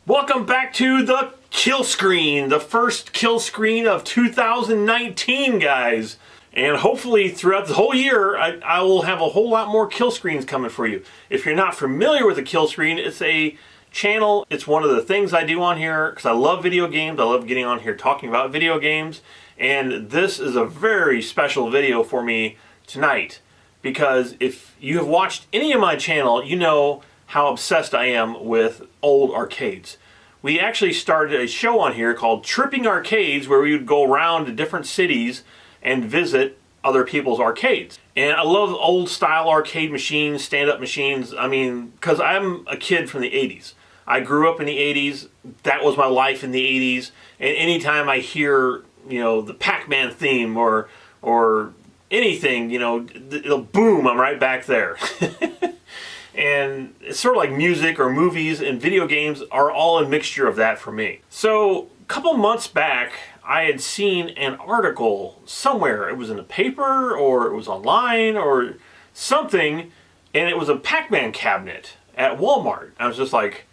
Welcome back to the kill screen, the first kill screen of 2019, guys. And hopefully throughout the whole year, I will have a whole lot more kill screens coming for you. If you're not familiar with the kill screen, it's a channel. It's one of the things I do on here because I love video games. I love getting on here talking about video games. And this is a very special video for me tonight because if you have watched any of my channel, you know how obsessed I am with old arcades. We actually started a show on here called Tripping Arcades where we would go around to different cities and visit other people's arcades. And I love old style arcade machines, stand-up machines. I mean, because I'm a kid from the 80s. I grew up in the 80s. That was my life in the 80s. And anytime I hear, you know, the Pac-Man theme or anything, you know, it'll boom, I'm right back there. And it's sort of like music or movies and video games are all a mixture of that for me. So a couple months back, I had seen an article somewhere. It was in a paper or it was online or something, and it was a Pac-Man cabinet at Walmart. I was just like,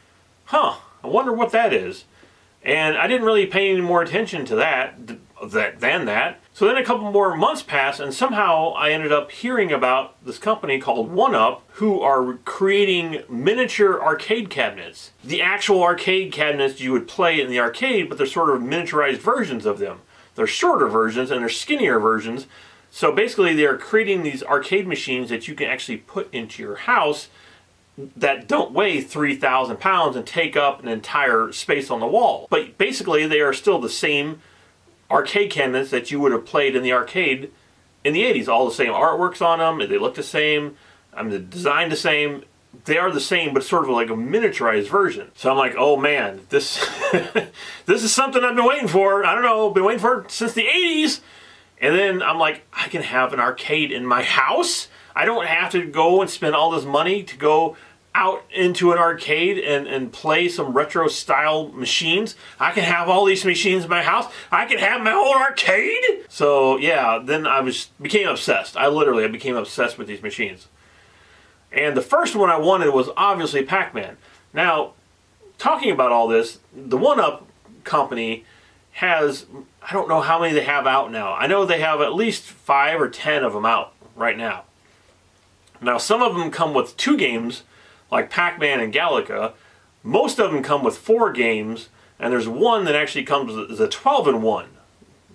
huh, I wonder what that is. And I didn't really pay any more attention to than that. So then a couple more months passed, and somehow I ended up hearing about this company called 1UP, who are creating miniature arcade cabinets. The actual arcade cabinets you would play in the arcade, but they're sort of miniaturized versions of them. They're shorter versions and they're skinnier versions. So basically they are creating these arcade machines that you can actually put into your house that don't weigh 3,000 pounds and take up an entire space on the wall. But basically they are still the same arcade cabinets that you would have played in the arcade in the 80s. All the same artworks on them, they look the same, the design the same. They are the same, but sort of like a miniaturized version. So I'm like, oh man, this this is something I've been waiting for. I don't know, been waiting for it since the 80s. And then I'm like, I can have an arcade in my house. I don't have to go and spend all this money to go out into an arcade and play some retro style machines. I can have all these machines in my house. I can have my own arcade. So yeah, then I became obsessed. I became obsessed with these machines. And the first one I wanted was obviously Pac-Man. Now, talking about all this, the 1UP company has, I don't know how many they have out now. I know they have at least 5 or 10 of them out right now. Now, some of them come with 2 games, like Pac-Man and Galaga. Most of them come with 4 games, and there's one that actually comes as a 12-in-1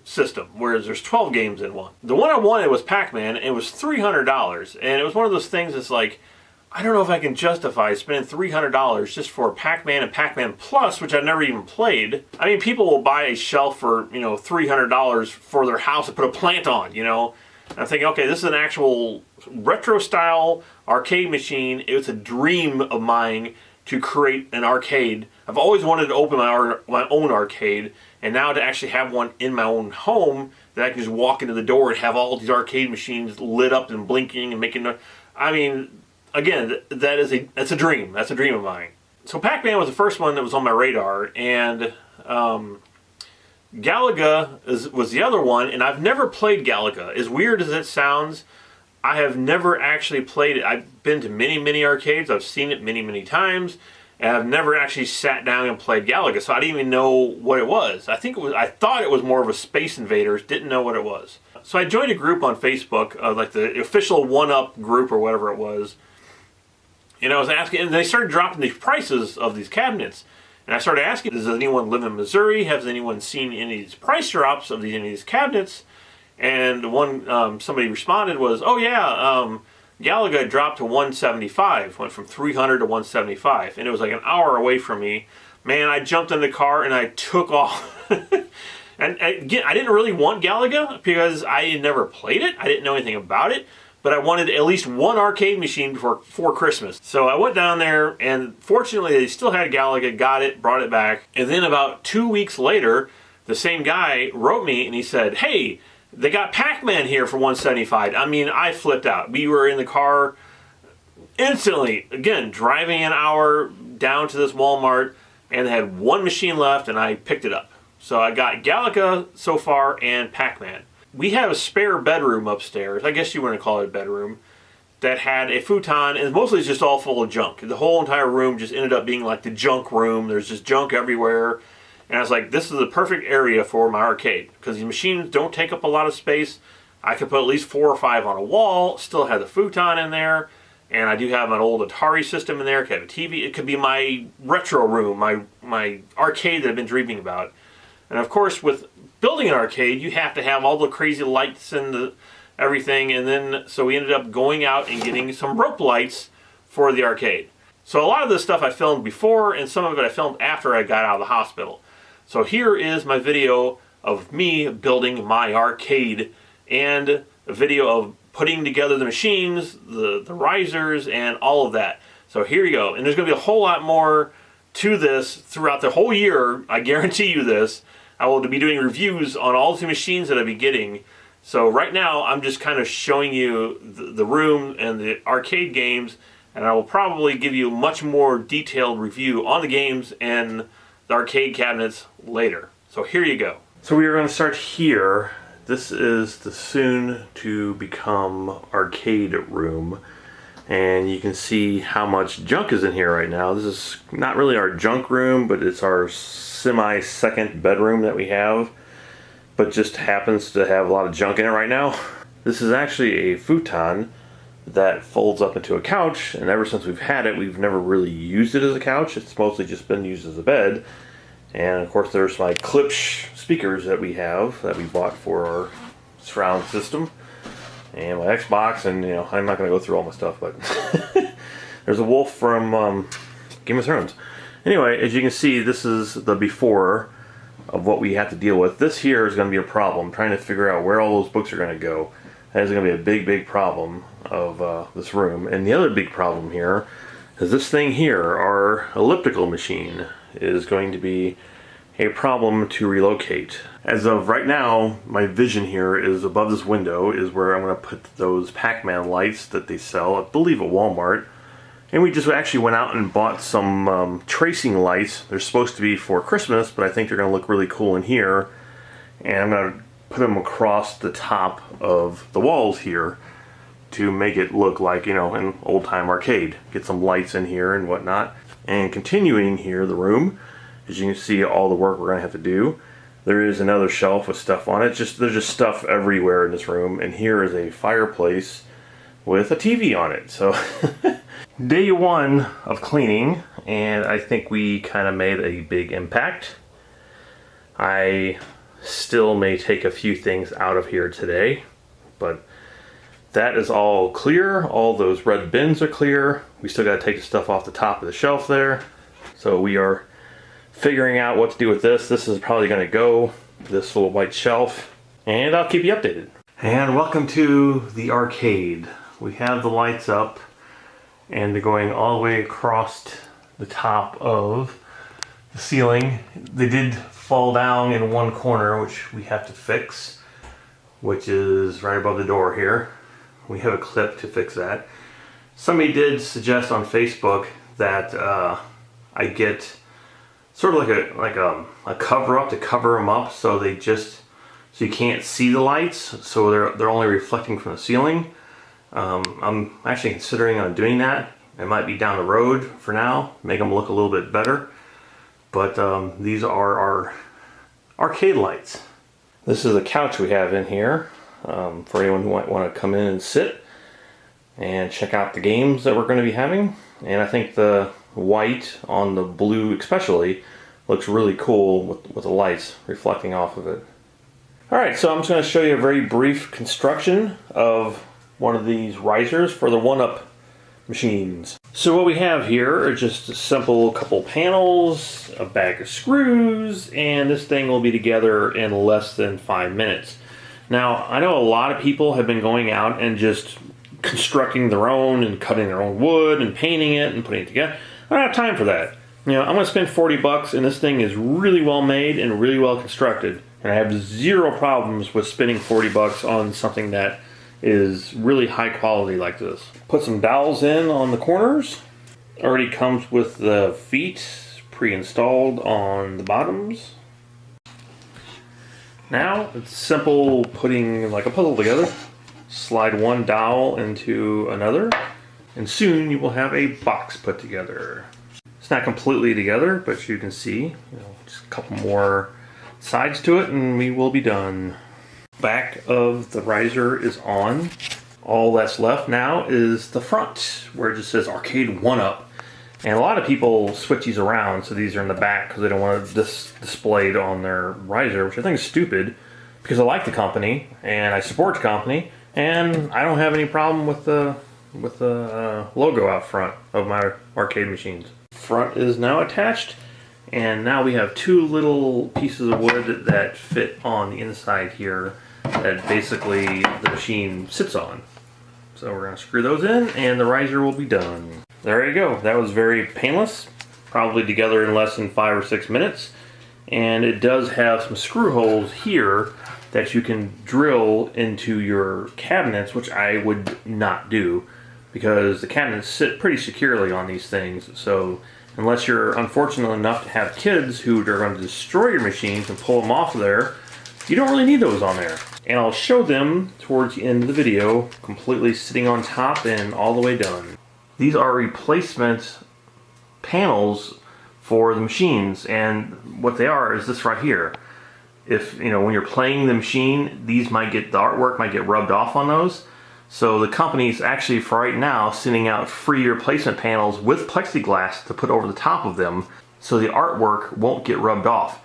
system, whereas there's 12 games in one. The one I wanted was Pac-Man, and it was $300, and it was one of those things that's like, I don't know if I can justify spending $300 just for Pac-Man and Pac-Man Plus, which I've never even played. I mean, people will buy a shelf for, you know, $300 for their house to put a plant on, you know. And I'm thinking, okay, this is an actual retro-style arcade machine. It's a dream of mine to create an arcade. I've always wanted to open my own arcade, and now to actually have one in my own home that I can just walk into the door and have all these arcade machines lit up and blinking and making. I mean, again, that's a dream. That's a dream of mine. So Pac-Man was the first one that was on my radar, and Galaga was the other one, and I've never played Galaga. As weird as it sounds, I have never actually played it. I've been to many arcades. I've seen it many times, and I've never actually sat down and played Galaga, so I didn't even know what it was. I thought it was more of a Space Invaders, didn't know what it was. So I joined a group on Facebook, like the official 1UP group or whatever it was, and I was asking, and they started dropping the prices of these cabinets. And I started asking, does anyone live in Missouri? Has anyone seen any of these price drops of any of these cabinets? And somebody responded was, oh yeah, Galaga dropped to $175, went from $300 to $175, and it was like an hour away from me. Man, I jumped in the car and I took off. And again, I didn't really want Galaga because I had never played it. I didn't know anything about it. But I wanted at least one arcade machine for Christmas. So I went down there, and fortunately they still had Galaga, got it, brought it back. And then about 2 weeks later, the same guy wrote me and he said, hey, they got Pac-Man here for $175. I mean, I flipped out. We were in the car instantly, again, driving an hour down to this Walmart, and they had one machine left, and I picked it up. So I got Galaga so far and Pac-Man. We have a spare bedroom upstairs. I guess you wouldn't call it a bedroom. that had a futon, and mostly it's just all full of junk. The whole entire room just ended up being like the junk room. There's just junk everywhere. And I was like, this is the perfect area for my arcade, because these machines don't take up a lot of space. I could put at least 4 or 5 on a wall, still have the futon in there, and I do have an old Atari system in there. I could have a TV. It could be my retro room, my arcade that I've been dreaming about. And of course, with building an arcade, you have to have all the crazy lights and the everything, and then so we ended up going out and getting some rope lights for the arcade. So a lot of this stuff I filmed before, and some of it I filmed after I got out of the hospital. So here is my video of me building my arcade, and a video of putting together the machines, the risers, and all of that. So here you go. And there's going to be a whole lot more to this throughout the whole year. I guarantee you this. I will be doing reviews on all the machines that I'll be getting. So right now I'm just kind of showing you the room and the arcade games, and I will probably give you a much more detailed review on the games and the arcade cabinets later. So here you go. So we are going to start here. This is the soon to become arcade room, and you can see how much junk is in here right now. This is not really our junk room, but it's our semi-second bedroom that we have, but just happens to have a lot of junk in it right now. This is actually a futon that folds up into a couch, and ever since we've had it, we've never really used it as a couch. It's mostly just been used as a bed. And of course there's my Klipsch speakers that we have, that we bought for our surround system, and my Xbox, and you know, I'm not going to go through all my stuff, but there's a wolf from Game of Thrones. Anyway, as you can see, this is the before of what we have to deal with. This here is going to be a problem, trying to figure out where all those books are going to go. That is going to be a big problem of this room. And the other big problem here is this thing here, our elliptical machine, is going to be a problem to relocate. As of right now, my vision here is above this window is where I'm going to put those Pac-Man lights that they sell, I believe at Walmart. And we just actually went out and bought some tracing lights. They're supposed to be for Christmas, but I think they're going to look really cool in here. And I'm going to put them across the top of the walls here to make it look like, you know, an old-time arcade. Get some lights in here and whatnot. And continuing here, the room, as you can see all the work we're going to have to do. There is another shelf with stuff on it. There's just stuff everywhere in this room. And here is a fireplace with a TV on it. So day 1 of cleaning, and I think we kind of made a big impact. I still may take a few things out of here today, but that is all clear. All those red bins are clear. We still got to take the stuff off the top of the shelf there. So we are figuring out what to do with this. This is probably going to go this little white shelf, and I'll keep you updated. And welcome to the arcade. We have the lights up, and they're going all the way across the top of the ceiling. They did fall down in one corner, which we have to fix, which is right above the door here. We have a clip to fix that. Somebody did suggest on Facebook that I get sort of like a cover up to cover them up, so you can't see the lights, so they're only reflecting from the ceiling. I'm actually considering on doing that. It might be down the road for now, make them look a little bit better. But these are our arcade lights. This is a couch we have in here for anyone who might want to come in and sit and check out the games that we're going to be having. And I think the white on the blue especially looks really cool with the lights reflecting off of it. Alright, so I'm just going to show you a very brief construction of one of these risers for the 1-up machines. So what we have here are just a simple couple panels, a bag of screws, and this thing will be together in less than 5 minutes. Now, I know a lot of people have been going out and just constructing their own and cutting their own wood and painting it and putting it together. I don't have time for that. You know, I'm going to spend 40 bucks, and this thing is really well made and really well constructed. And I have zero problems with spending 40 bucks on something that is really high quality like this. Put some dowels in on the corners. Already comes with the feet pre-installed on the bottoms. Now it's simple putting like a puzzle together. slide one dowel into another, and soon you will have a box put together. It's not completely together, but you can see, just a couple more sides to it and we will be done. Back of the riser is on. All that's left now is the front, where it just says Arcade 1-Up. And a lot of people switch these around, so these are in the back because they don't want it displayed on their riser, which I think is stupid, because I like the company and I support the company, and I don't have any problem with the logo out front of my arcade machines. Front is now attached, and now we have two little pieces of wood that fit on the inside here that basically the machine sits on. So we're going to screw those in and the riser will be done. There you go. That was very painless. Probably together in less than 5 or 6 minutes. And it does have some screw holes here that you can drill into your cabinets, which I would not do because the cabinets sit pretty securely on these things. So unless you're unfortunate enough to have kids who are going to destroy your machines and pull them off of there, you don't really need those on there. And I'll show them towards the end of the video, completely sitting on top and all the way done. These are replacement panels for the machines, and what they are is this right here. If, when you're playing the machine, the artwork might get rubbed off on those. So the company's actually, for right now, sending out free replacement panels with plexiglass to put over the top of them so the artwork won't get rubbed off.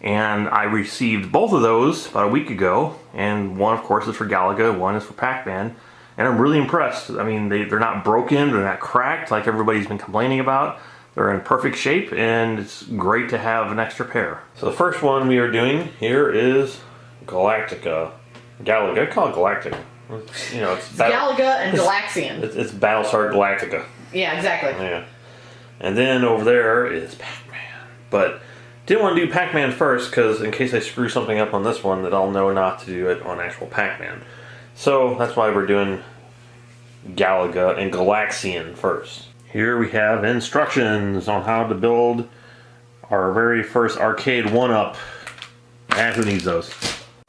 And I received both of those about a week ago, and one of course is for Galaga, one is for Pac-Man, and I'm really impressed. I mean, they're not broken, they're not cracked like everybody's been complaining about. They're in perfect shape, and it's great to have an extra pair. So the first one we are doing here is Galactica. Galaga, I call it Galactica. It's Galaga and Galaxian. It's Battlestar Galactica. Yeah, exactly. Yeah. And then over there is Pac-Man. But didn't want to do Pac-Man first because in case I screw something up on this one that I'll know not to do it on actual Pac-Man. So that's why we're doing Galaga and Galaxian first. Here we have instructions on how to build our very first Arcade 1-Up. And who needs those?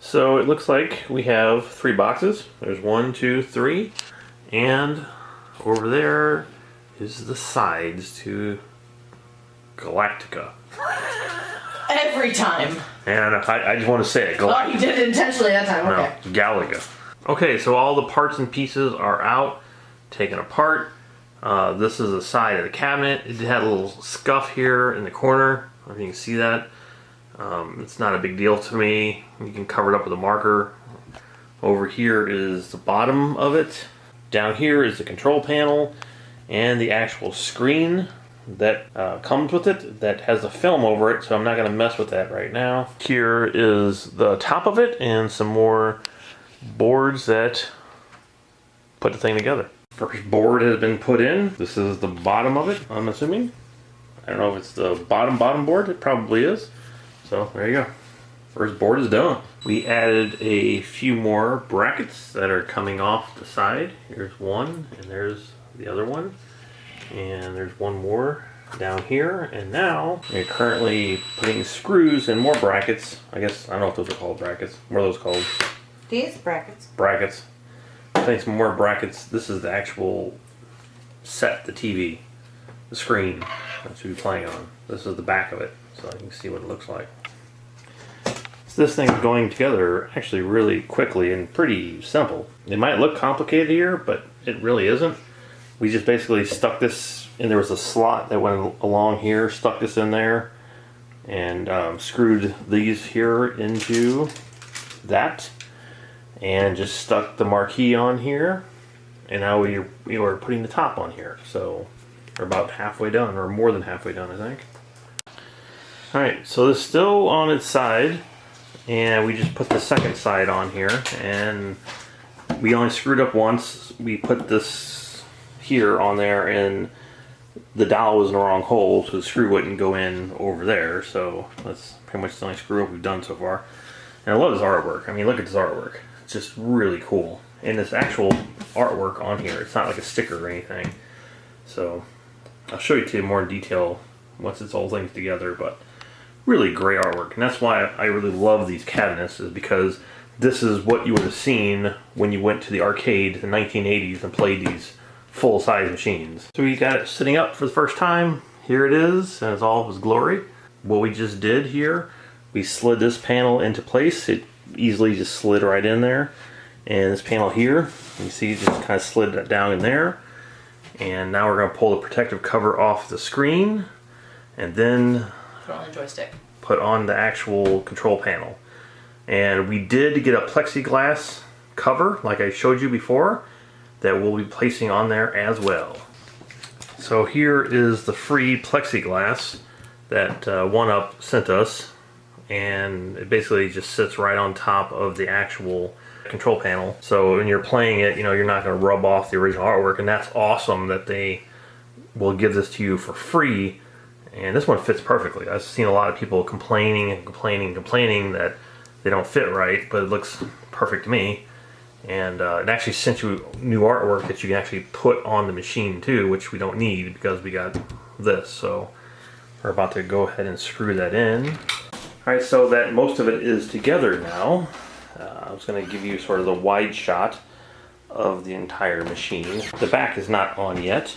So it looks like we have 3 boxes. There's 1, 2, 3. And over there is the sides to Galactica. Every time. And I just want to say it. Oh, you did it intentionally that time. Okay. No, Galaga. Okay, so all the parts and pieces are out, taken apart. This is the side of the cabinet. It had a little scuff here in the corner. I don't know if you can see that. It's not a big deal to me. You can cover it up with a marker. Over here is the bottom of it. Down here is the control panel and the actual screen that comes with it that has a film over it, so I'm not going to mess with that right now. Here is the top of it and some more boards that put the thing together. First board has been put in. This is the bottom of it, I'm assuming. I don't know if it's the bottom board. It probably is. So there you go. First board is done. We added a few more brackets that are coming off the side. Here's one, and there's the other one. And there's one more down here. And now we're currently putting screws and more brackets. I guess, I don't know if those are called brackets. What are those called? These brackets. Brackets. Putting some more brackets. This is the actual set, the TV, the screen that you'll be playing on. This is the back of it, so you can see what it looks like. So this thing's going together actually really quickly and pretty simple. It might look complicated here, but it really isn't. We just basically stuck this, and there was a slot that went along here, stuck this in there, and screwed these here into that, and just stuck the marquee on here, and now we are putting the top on here. So we're about halfway done, or more than halfway done, I think. Alright, so it's still on its side, and we just put the second side on here, and we only screwed up once. We put this here on there, and the dowel was in the wrong hole, so the screw wouldn't go in over there. So that's pretty much the only screw up we've done so far. And I love this artwork. I mean, look at this artwork. It's just really cool. And this actual artwork on here, it's not like a sticker or anything. So I'll show you to you more in detail once it's all linked together, but really great artwork. And that's why I really love these cabinets, is because this is what you would have seen when you went to the arcade in the 1980s and played these full-size machines. So we got it sitting up for the first time. Here it is, and it's all of its glory. What we just did here, we slid this panel into place. It easily just slid right in there. And this panel here, you see, it just kind of slid that down in there. And now we're going to pull the protective cover off the screen, and then Put on the joystick. Put on the actual control panel. And we did get a plexiglass cover, like I showed you before, that we'll be placing on there as well. So here is the free plexiglass that 1UP sent us, and it basically just sits right on top of the actual control panel. So when you're playing it, you're not going to rub off the original artwork, and that's awesome that they will give this to you for free. And this one fits perfectly. I've seen a lot of people complaining that they don't fit right, but it looks perfect to me. And it actually sent you new artwork that you can actually put on the machine too, which we don't need because we got this. So we're about to go ahead and screw that in. Alright, so that most of it is together now. I was going to give you sort of the wide shot of the entire machine. The back is not on yet.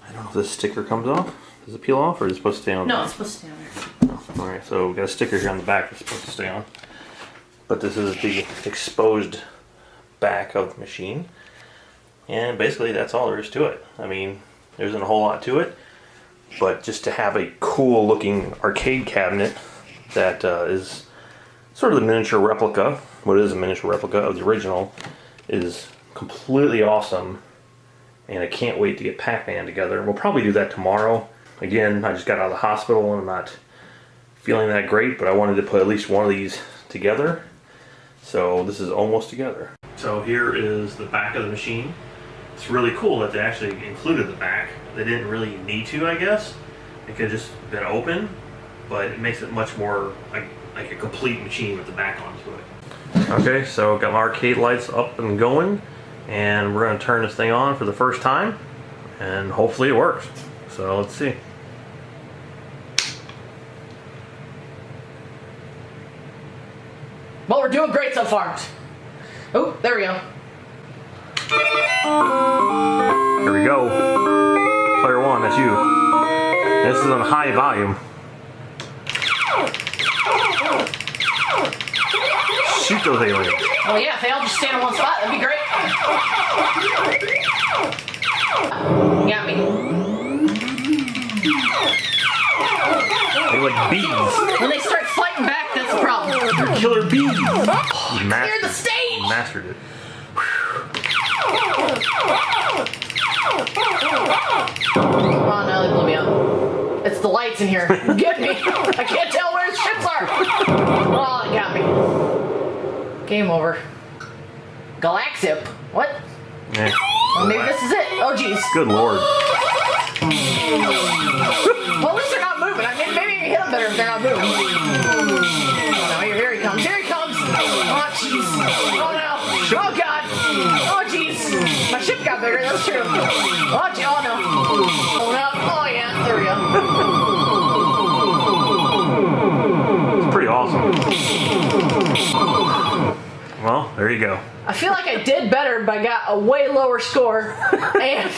I don't know if this sticker comes off. Does it peel off, or is it supposed to stay on? No, it's supposed to stay on there. Oh, alright, so we've got a sticker here on the back that's supposed to stay on. But this is the exposed back of the machine. And basically that's all there is to it. I mean, there isn't a whole lot to it. But just to have a cool looking arcade cabinet that is sort of the miniature replica, what is a miniature replica of the original, is completely awesome. And I can't wait to get Pac-Man together. We'll probably do that tomorrow. Again, I just got out of the hospital and I'm not feeling that great, but I wanted to put at least one of these together. So this is almost together. So here is the back of the machine. It's really cool that they actually included the back. They didn't really need to, I guess. It could have just been open, but it makes it much more like a complete machine with the back onto it. Okay, so got my arcade lights up and going, and we're going to turn this thing on for the first time, and hopefully it works. So let's see. Well, we're doing great so far. Oh, there we go. Here we go. Player one, that's you. This is on high volume. Shoot those aliens. Oh yeah, if they all just stand in one spot, that'd be great. Got me. They're like bees. When they start fighting back, that's the problem. They're killer bees. Oh, You clear the stage! mastered it. Oh no, they blew me up. It's the lights in here. Get me! I can't tell where the ships are! Oh, they got me. Game over. Galaxip? What? Yeah. Well, maybe this is it. Oh jeez. Good lord. Well, at least they're not moving. I mean, maybe you hit them better if they're not moving. Oh no, here he comes. Here he comes! Oh jeez. Oh no. Oh god. Oh jeez. My ship got bigger, that's true. Oh, oh no. Oh no. Oh yeah, there we go. It's pretty awesome. Well, there you go. I feel like I did better, but I got a way lower score. And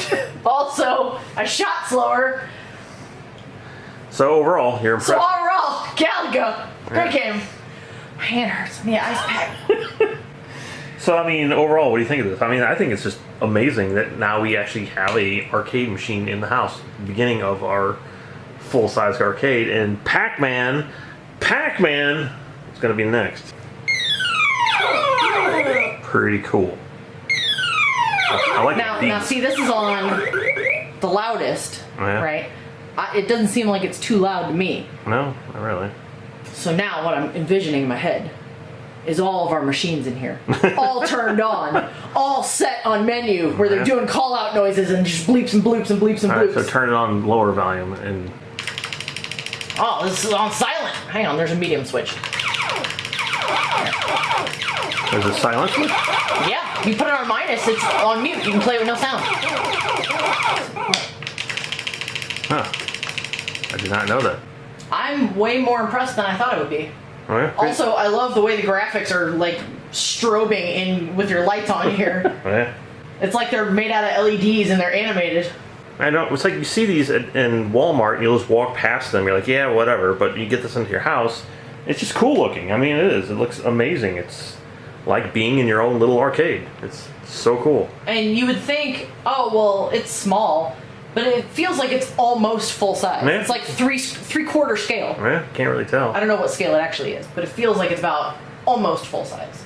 also, I shot slower. So overall, you're So impressed. overall, Galaga. Great game. My hand hurts. I need an ice pack. So I mean, overall, what do you think of this? I mean, I think it's just amazing that now we actually have a arcade machine in the house. The beginning of our full-size arcade, and Pac-Man is going to be next. Pretty cool. I like the beat. Now, see, this is on the loudest, Yeah. right? It doesn't seem like it's too loud to me. No, not really. So now what I'm envisioning in my head is all of our machines in here. All turned on. All set on menu where they're doing call out noises and just bleeps and bloops and bleeps and All right, bloops. so turn it on lower volume and. Oh, this is on silent. Hang on, there's a medium switch. There's a silent switch? Yeah, you put it on minus, it's on mute. You can play with no sound. Huh. I did not know that. I'm way more impressed than I thought it would be. Oh, yeah? Also, I love the way the graphics are like strobing in with your lights on here. Oh, yeah. It's like they're made out of LEDs and they're animated. I know, it's like you see these in Walmart and you'll just walk past them, you're like, yeah, whatever, but you get this into your house, it's just cool looking. I mean, it is. It looks amazing. It's like being in your own little arcade. It's so cool. And you would think, oh, well, it's small, but it feels like it's almost full size. Yeah. It's like three-quarter scale. Yeah, can't really tell. I don't know what scale it actually is, but it feels like it's about almost full size.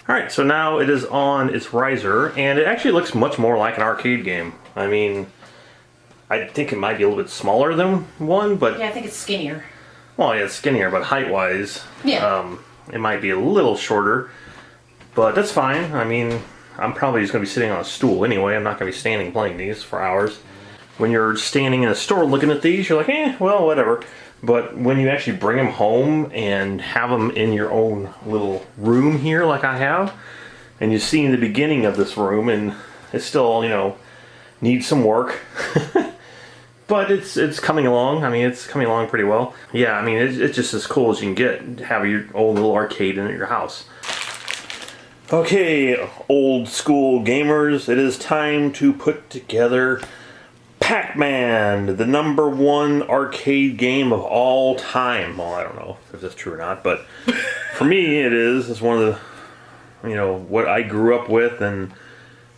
Alright, so now it is on its riser, and it actually looks much more like an arcade game. I mean, I think it might be a little bit smaller than one, but... Yeah, I think it's skinnier. Well, yeah, it's skinnier, but height-wise, Yeah. it might be a little shorter. But that's fine. I mean, I'm probably just going to be sitting on a stool anyway. I'm not going to be standing playing these for hours. When you're standing in a store looking at these, you're like, well, whatever. But when you actually bring them home and have them in your own little room here like I have, and you see in the beginning of this room, and it's still, you know, needs some work. But it's coming along. I mean, it's coming along pretty well. Yeah, I mean, it's just as cool as you can get. Have your own little arcade in your house. Okay, old school gamers, it is time to put together Pac-Man, the #1 arcade game of all time. Well, I don't know if that's true or not, but for me it is. It's one of the, you know, what I grew up with, and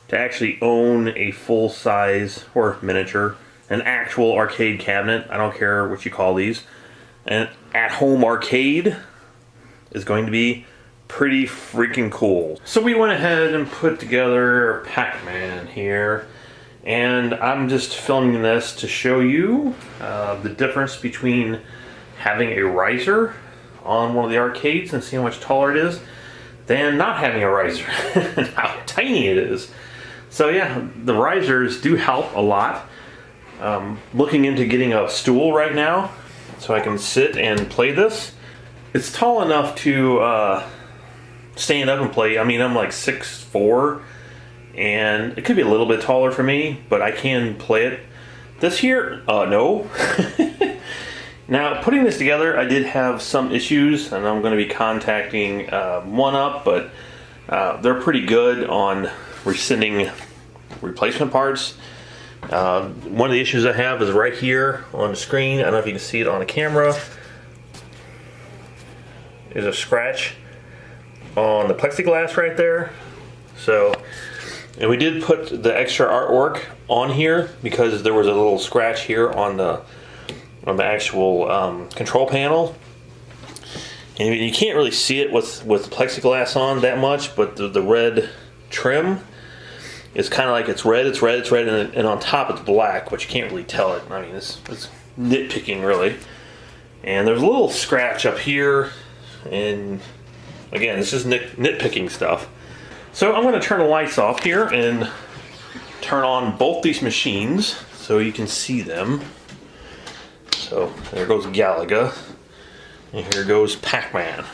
to actually own a full-size, or miniature, an actual arcade cabinet, I don't care what you call these, an at-home arcade is going to be pretty freaking cool. So we went ahead and put together Pac-Man here, and I'm just filming this to show you the difference between having a riser on one of the arcades and see how much taller it is than not having a riser and how tiny it is. So yeah, the risers do help a lot. Looking into getting a stool right now so I can sit and play this. It's tall enough to stand up and play. I mean, I'm like 6'4", and it could be a little bit taller for me, but I can play it. This here, no. Now, putting this together, I did have some issues, and I'm going to be contacting OneUp, but they're pretty good on resending replacement parts. One of the issues I have is right here on the screen. I don't know if you can see it on the camera. There's a scratch on the plexiglass right there. So, and we did put the extra artwork on here because there was a little scratch here on the actual control panel. And you can't really see it with the plexiglass on that much, but the red trim, it's kind of like it's red, and on top it's black, but you can't really tell it. I mean, it's nitpicking, really. And there's a little scratch up here, and again, it's just nitpicking stuff. So I'm going to turn the lights off here and turn on both these machines so you can see them. So there goes Galaga, and here goes Pac-Man.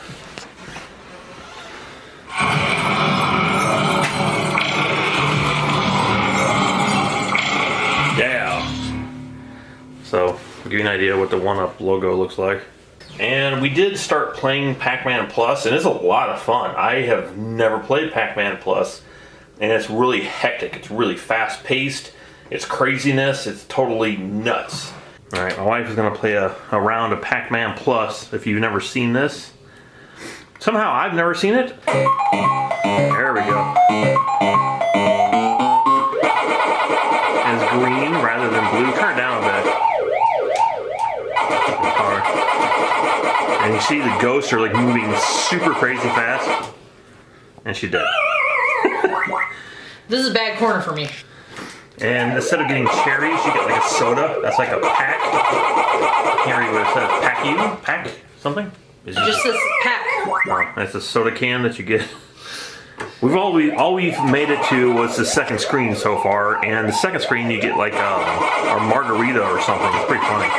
So, I'll give you an idea what the OneUp logo looks like. And we did start playing Pac-Man Plus, and it's a lot of fun. I have never played Pac-Man Plus, and it's really hectic. It's really fast-paced. It's craziness. It's totally nuts. Alright, my wife is going to play a round of Pac-Man Plus, if you've never seen this. Somehow, I've never seen it. There we go. And it's green rather than blue. Turn it down a bit. And you see the ghosts are like moving super crazy fast. And she's dead. This is a bad corner for me. And instead of getting cherries, you get like a soda. That's like a pack. I can't read what it says. Pack you? Pack something? It just says pack. Oh, that's a soda can that you get. All we've made it to was the second screen so far, and the second screen you get like a margarita or something. It's pretty funny.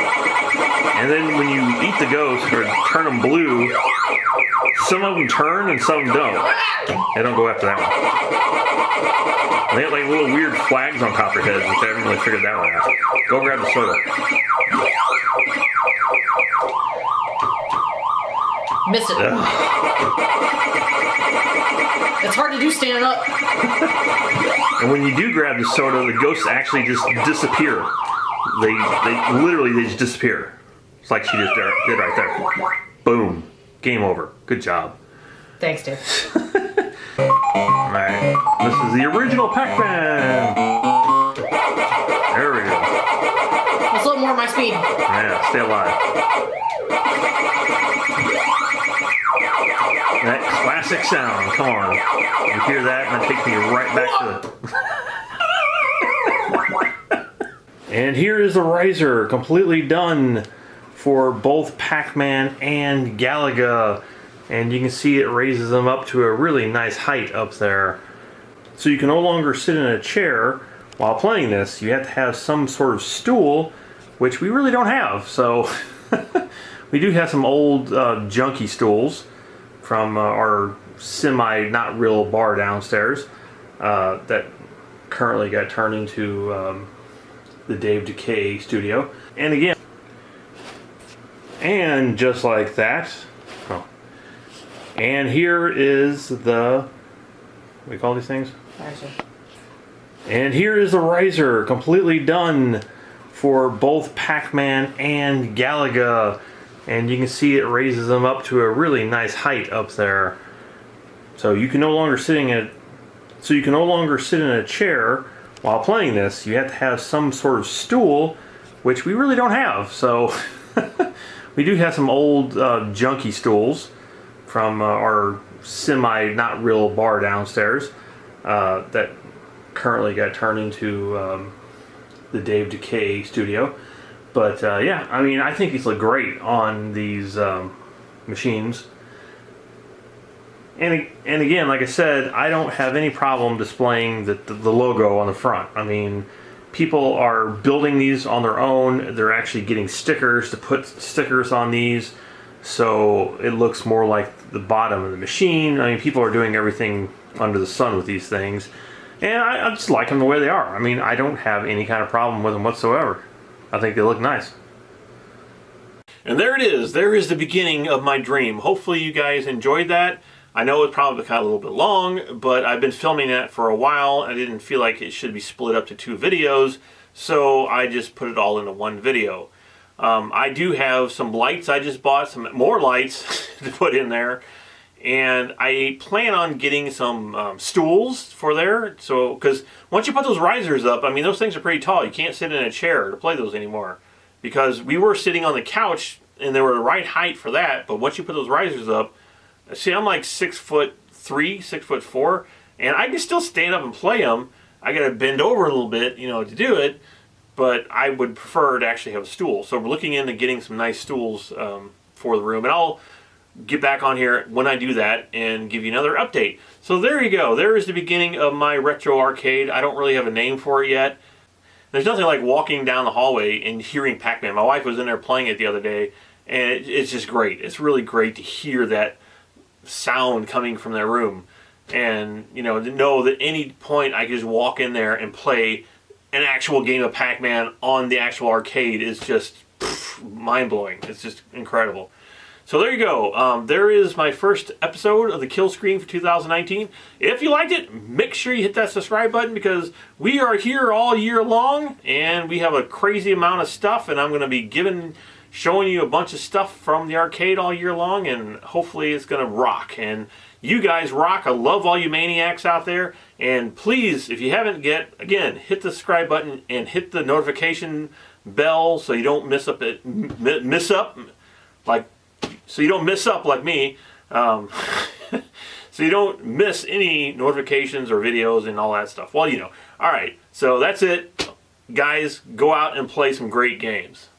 And then when you eat the ghost or turn them blue, some of them turn and some don't. They don't go after that one. And they have like little weird flags on top of their heads, which I haven't really figured that one out. Go grab the soda. Miss it. It's hard to do standing up. And when you do grab the soda, the ghosts actually just disappear. They literally just disappear. It's like she just did right there. Boom. Game over. Good job. Thanks, Dave. Alright. This is the original Pac-Man. There we go. That's a little more my speed. Yeah, stay alive. That classic sound. Come on. You hear that and it takes me right back to it. And here is the riser, completely done for both Pac-Man and Galaga. And you can see it raises them up to a really nice height up there. So you can no longer sit in a chair while playing this. You have to have some sort of stool, which we really don't have. So we do have some old junky stools from our not real bar downstairs that currently got turned into the Dave Decay studio. And again, and just like that, and here is the, what do we call these things? Riser. And here is the riser, completely done for both Pac-Man and Galaga. And you can see it raises them up to a really nice height up there. So you can no longer sit in a chair while playing this. You have to have some sort of stool, which we really don't have. So we do have some old junky stools from our not real bar downstairs that currently got turned into the Dave Decay studio. But yeah, I mean, I think these look great on these machines. And again, like I said, I don't have any problem displaying the logo on the front. I mean, people are building these on their own. They're actually getting stickers to put stickers on these, so it looks more like the bottom of the machine. I mean, people are doing everything under the sun with these things. And I just like them the way they are. I mean, I don't have any kind of problem with them whatsoever. I think they look nice. And there it is. There is the beginning of my dream. Hopefully you guys enjoyed that. I know it's probably kind of a little bit long, but I've been filming that for a while. I didn't feel like it should be split up to 2 videos, so I just put it all into one video. I do have some lights. I just bought some more lights to put in there. And I plan on getting some stools for there. So, because once you put those risers up, I mean, those things are pretty tall. You can't sit in a chair to play those anymore. Because we were sitting on the couch and they were the right height for that. But once you put those risers up, see, I'm like 6'3", 6'4", and I can still stand up and play them. I got to bend over a little bit, you know, to do it. But I would prefer to actually have a stool. So we're looking into getting some nice stools for the room. And I'll get back on here when I do that and give you another update. So there you go. There is the beginning of my retro arcade. I don't really have a name for it yet. There's nothing like walking down the hallway and hearing Pac-Man. My wife was in there playing it the other day, and it's just great. It's really great to hear that sound coming from their room. And, you know, to know that any point I can just walk in there and play an actual game of Pac-Man on the actual arcade is just mind-blowing. It's just incredible. So there you go. There is my first episode of the Kill Screen for 2019. If you liked it, make sure you hit that subscribe button, because we are here all year long and we have a crazy amount of stuff, and I'm going to be showing you a bunch of stuff from the arcade all year long, and hopefully it's going to rock. And you guys rock. I love all you maniacs out there. And please, if you haven't yet, again, hit the subscribe button and hit the notification bell so you don't miss up like me, so you don't miss any notifications or videos and all that stuff. Well, you know. All right, so that's it. Guys, go out and play some great games.